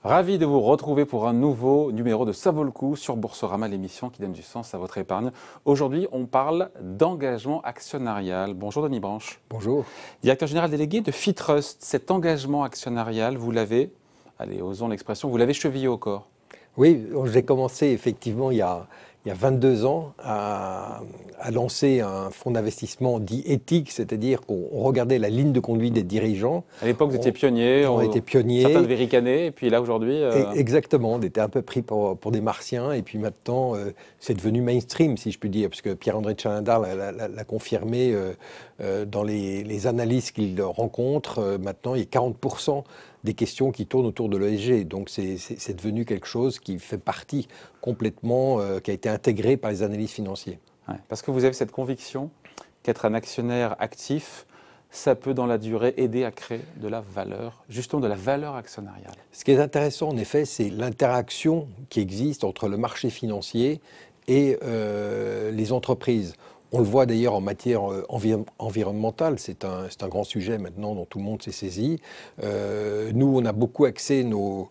Ravi de vous retrouver pour un nouveau numéro de Ça vaut le coup sur Boursorama, l'émission qui donne du sens à votre épargne. Aujourd'hui, on parle d'engagement actionnarial. Bonjour Denis Branche. Bonjour. Directeur général délégué de Fitrust. Cet engagement actionnarial, vous l'avez, allez, osons l'expression, vous l'avez chevillé au corps. Oui, j'ai commencé effectivement il y a 22 ans à lancer un fonds d'investissement dit éthique, c'est-à-dire qu'on regardait la ligne de conduite des dirigeants. À l'époque, vous étiez pionnier. On était pionniers. Certains devaient ricaner, et puis là, aujourd'hui... Exactement, on était un peu pris pour des martiens, et puis maintenant, c'est devenu mainstream, si je puis dire, parce que Pierre-André Chalendar l'a confirmé dans les analyses qu'il rencontre. Maintenant, il y a 40% des questions qui tournent autour de l'ESG. Donc c'est devenu quelque chose qui fait partie complètement, qui a été intégré par les analystes financiers. Ouais, parce que vous avez cette conviction qu'être un actionnaire actif, ça peut dans la durée aider à créer de la valeur, justement de la valeur actionnariale. Ce qui est intéressant en effet, c'est l'interaction qui existe entre le marché financier et les entreprises. On le voit d'ailleurs en matière environnementale, c'est un grand sujet maintenant dont tout le monde s'est saisi. Nous, on a beaucoup axé nos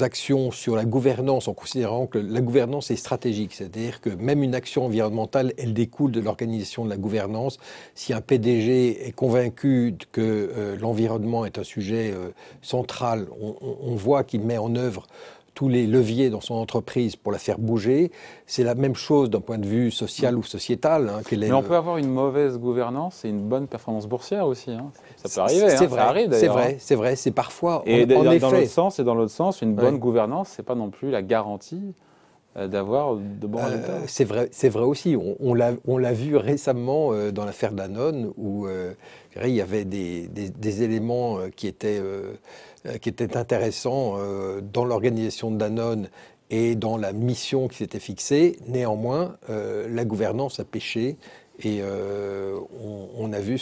actions sur la gouvernance en considérant que la gouvernance est stratégique. C'est-à-dire que même une action environnementale, elle découle de l'organisation de la gouvernance. Si un PDG est convaincu que l'environnement est un sujet central, on voit qu'il met en œuvre tous les leviers dans son entreprise pour la faire bouger. C'est la même chose d'un point de vue social ou sociétal. Mais on peut avoir une mauvaise gouvernance et une bonne performance boursière aussi. Ça peut arriver, c'est vrai, ça arrive d'ailleurs. C'est vrai, c'est parfois... Et en effet, dans l'autre sens, une bonne gouvernance, ce n'est pas non plus la garantie d'avoir de bons résultats. C'est vrai aussi. On l'a vu récemment dans l'affaire Danone, où il y avait des éléments qui étaient intéressants dans l'organisation de Danone et dans la mission qui s'était fixée. Néanmoins, la gouvernance a péché. Et on a vu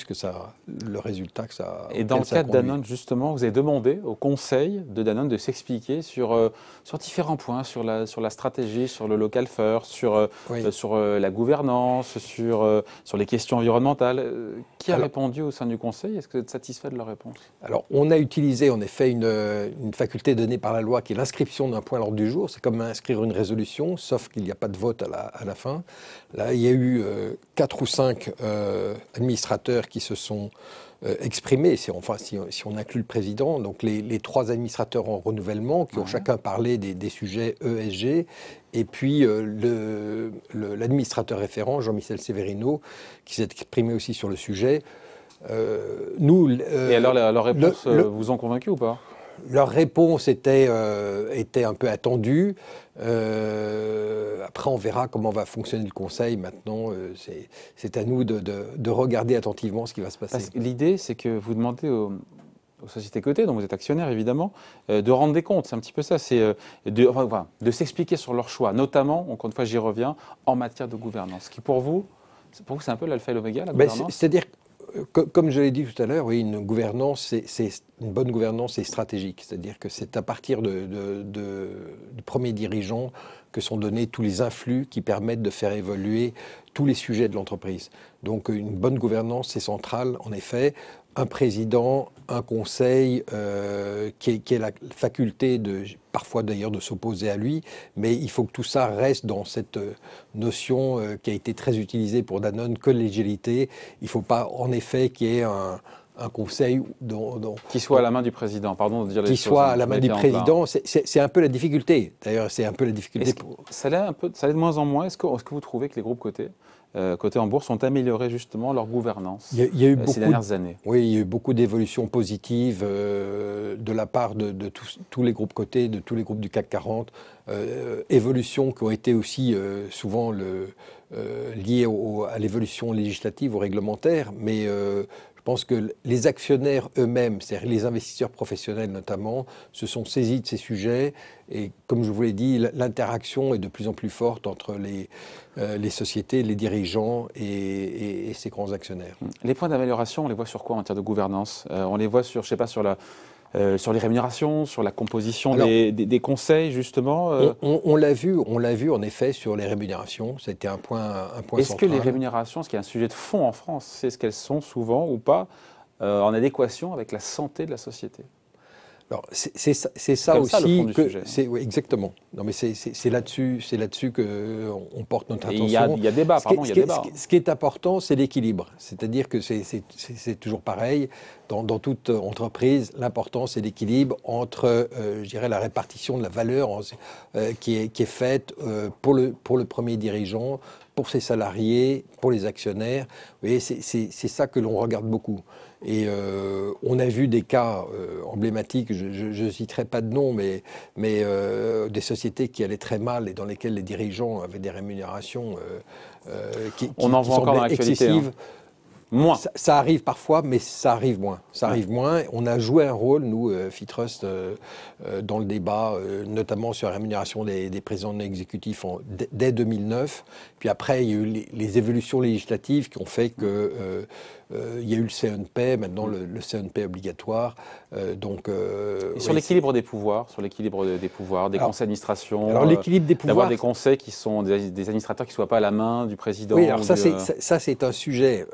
le résultat que ça a. Et dans le cas de Danone, justement, vous avez demandé au conseil de Danone de s'expliquer sur différents points, sur la stratégie, sur le local first, sur la gouvernance, sur les questions environnementales. Qui a répondu au sein du conseil? Est-ce que vous êtes satisfait de leur réponse? Alors, on a utilisé en effet une faculté donnée par la loi qui est l'inscription d'un point à l'ordre du jour. C'est comme inscrire une résolution, sauf qu'il n'y a pas de vote à la fin. Là, il y a eu 4 ou 5 administrateurs qui se sont exprimés, si on inclut le président, donc les 3 administrateurs en renouvellement qui ont chacun parlé des sujets ESG, et puis l'administrateur référent, Jean-Michel Severino, qui s'est exprimé aussi sur le sujet. Et alors, leurs réponses vous ont convaincu ou pas? Leur réponse était un peu attendue. Après, on verra comment va fonctionner le Conseil. Maintenant, c'est à nous de regarder attentivement ce qui va se passer. L'idée, c'est que vous demandez aux sociétés cotées, dont vous êtes actionnaire évidemment, de rendre des comptes. C'est un petit peu ça, c'est de s'expliquer sur leurs choix, notamment, encore une fois, j'y reviens, en matière de gouvernance. Qui pour vous, c'est un peu l'alpha et l'oméga, la gouvernance? C'est-à-dire, comme je l'ai dit tout à l'heure, oui, une bonne gouvernance, c'est stratégique. C'est-à-dire que c'est à partir du premier dirigeant que sont donnés tous les influx qui permettent de faire évoluer tous les sujets de l'entreprise. Donc une bonne gouvernance, c'est central, en effet. Un président, un conseil qui a la faculté parfois d'ailleurs de s'opposer à lui, mais il faut que tout ça reste dans cette notion qui a été très utilisée pour Danone, collégialité. Il ne faut pas en effet qu'il y ait un conseil qui soit à la main du président, pardon de dire les choses. Qui soit à la main du président, c'est un peu la difficulté. D'ailleurs, c'est un peu la difficulté. Ça l'est de moins en moins. Est-ce que vous trouvez que les groupes cotés en bourse ont amélioré justement leur gouvernance ces dernières années? Oui, il y a eu beaucoup d'évolutions positives de la part de tous les groupes cotés, de tous les groupes du CAC 40. Évolutions qui ont été aussi souvent liées à l'évolution législative ou réglementaire, mais je pense que les actionnaires eux-mêmes, c'est-à-dire les investisseurs professionnels notamment, se sont saisis de ces sujets. Et comme je vous l'ai dit, l'interaction est de plus en plus forte entre les sociétés, les dirigeants et ces grands actionnaires. Les points d'amélioration, on les voit sur quoi en matière de gouvernance? On les voit sur, je sais pas, sur les rémunérations, sur la composition des conseils, justement. On l'a vu en effet sur les rémunérations. C'était un point central. Est-ce que les rémunérations, ce qui est un sujet de fond en France, c'est ce qu'elles sont souvent ou pas en adéquation avec la santé de la société? C'est ça comme aussi ça, le fond du que sujet. oui, exactement. Non, mais c'est là-dessus que on porte notre attention. Il y a débat, pardon, il y a débat. Ce qui est important, c'est l'équilibre. C'est-à-dire que c'est toujours pareil dans toute entreprise. L'important, c'est l'équilibre entre, je dirais, la répartition de la valeur qui est faite pour le premier dirigeant, pour ses salariés, pour les actionnaires. Vous voyez, c'est ça que l'on regarde beaucoup. Et on a vu des cas emblématiques, je ne citerai pas de nom, mais des sociétés qui allaient très mal et dans lesquelles les dirigeants avaient des rémunérations qui semblaient excessives. Hein. Moins. Ça arrive parfois, mais ça arrive moins. Ça arrive moins. On a joué un rôle, nous, Fitrust, dans le débat, notamment sur la rémunération des présidents de l'exécutif dès 2009. Puis après, il y a eu les évolutions législatives qui ont fait que il y a eu le CNP, maintenant le CNP obligatoire. Sur l'équilibre des pouvoirs, des conseils d'administration. Alors l'équilibre des pouvoirs, d'avoir des conseils qui sont des administrateurs qui ne soient pas à la main du président. Oui, alors ça c'est un sujet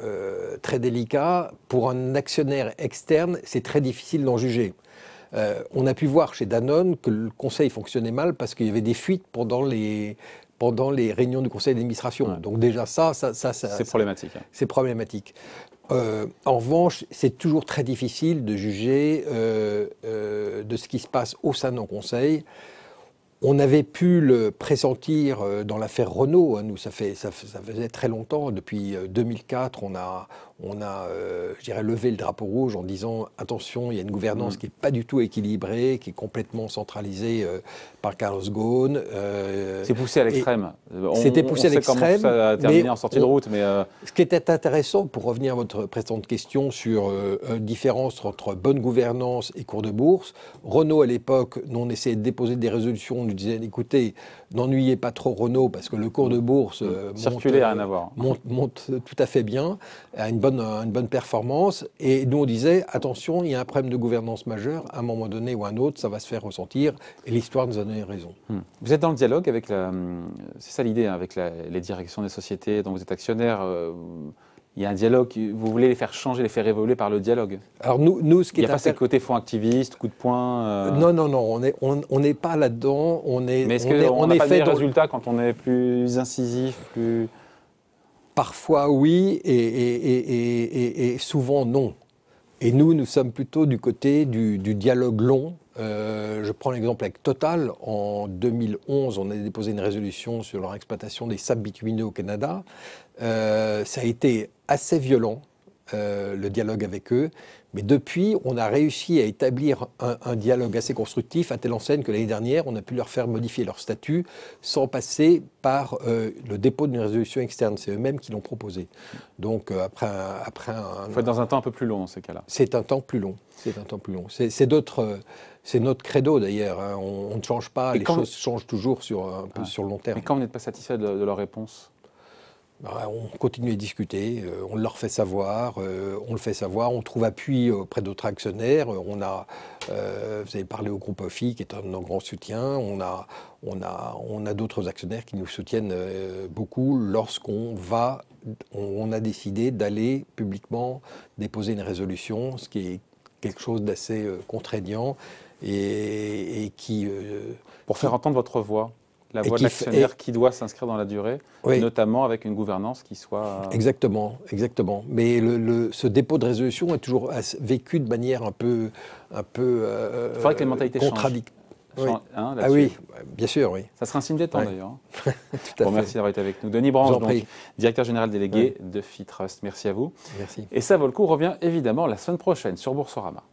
très délicat. Pour un actionnaire externe, c'est très difficile d'en juger. On a pu voir chez Danone que le conseil fonctionnait mal parce qu'il y avait des fuites pendant les réunions du conseil d'administration. Ouais. Donc déjà ça c'est problématique. C'est problématique. En revanche, c'est toujours très difficile de juger de ce qui se passe au sein d'un conseil. On avait pu le pressentir dans l'affaire Renault. Hein. Nous, ça faisait très longtemps. Depuis 2004, on a je dirais, levé le drapeau rouge en disant attention, il y a une gouvernance qui n'est pas du tout équilibrée, qui est complètement centralisée par Carlos Ghosn. C'est poussé à l'extrême. C'était poussé à l'extrême. Ça a terminé en sortie de route. Mais ce qui était intéressant, pour revenir à votre précédente question sur différence entre bonne gouvernance et cours de bourse, Renault à l'époque, nous on essayait de déposer des résolutions, on nous disait écoutez, n'ennuyez pas trop Renault parce que le cours de bourse monte tout à fait bien, a une bonne performance. Et nous, on disait, attention, il y a un problème de gouvernance majeur. À un moment donné ou à un autre, ça va se faire ressentir. Et l'histoire nous a donné raison. Vous êtes dans le dialogue avec c'est ça l'idée, hein, avec les directions des sociétés dont vous êtes actionnaire. Il y a un dialogue. Vous voulez les faire changer, les faire évoluer par le dialogue. Alors nous ce qui il n'y a pas ces côtés fonds activistes, coup de poing. Non, on n'est pas là-dedans. Mais est-ce qu'on n'a pas de meilleurs résultats quand on est plus incisif, plus... Parfois oui, et souvent non. Et nous sommes plutôt du côté du dialogue long. Je prends l'exemple avec Total. En 2011, on a déposé une résolution sur leur exploitation des sables bitumineux au Canada. Ça a été assez violent, le dialogue avec eux. Mais depuis, on a réussi à établir un dialogue assez constructif, à telle enseigne que l'année dernière, on a pu leur faire modifier leur statut sans passer par le dépôt d'une résolution externe. C'est eux-mêmes qui l'ont proposé. Donc après il faut être dans un temps un peu plus long dans ces cas-là. C'est un temps plus long. C'est notre credo d'ailleurs. Hein. On ne change pas, les choses changent toujours sur le long terme. Mais quand vous n'êtes pas satisfait de leur réponse ? On continue à discuter, on leur fait savoir, on trouve appui auprès d'autres actionnaires. Vous avez parlé au groupe OFI qui est un de nos grands soutiens. On a d'autres actionnaires qui nous soutiennent beaucoup lorsqu'on a décidé d'aller publiquement déposer une résolution, ce qui est quelque chose d'assez contraignant et qui... Pour faire entendre votre voix. La voix de l'actionnaire qui doit s'inscrire dans la durée, oui. Notamment avec une gouvernance qui soit... Exactement. Mais ce dépôt de résolution est toujours vécu de manière un peu il faudrait que les mentalités contradictoires. Oui. Hein, oui, bien sûr, oui. Ça sera un signe des temps d'ailleurs. Tout à fait. Merci d'avoir été avec nous. Denis Branche, donc, directeur général délégué de Fitrust. Merci à vous. Merci. Et ça vaut le coup, revient évidemment la semaine prochaine sur Boursorama.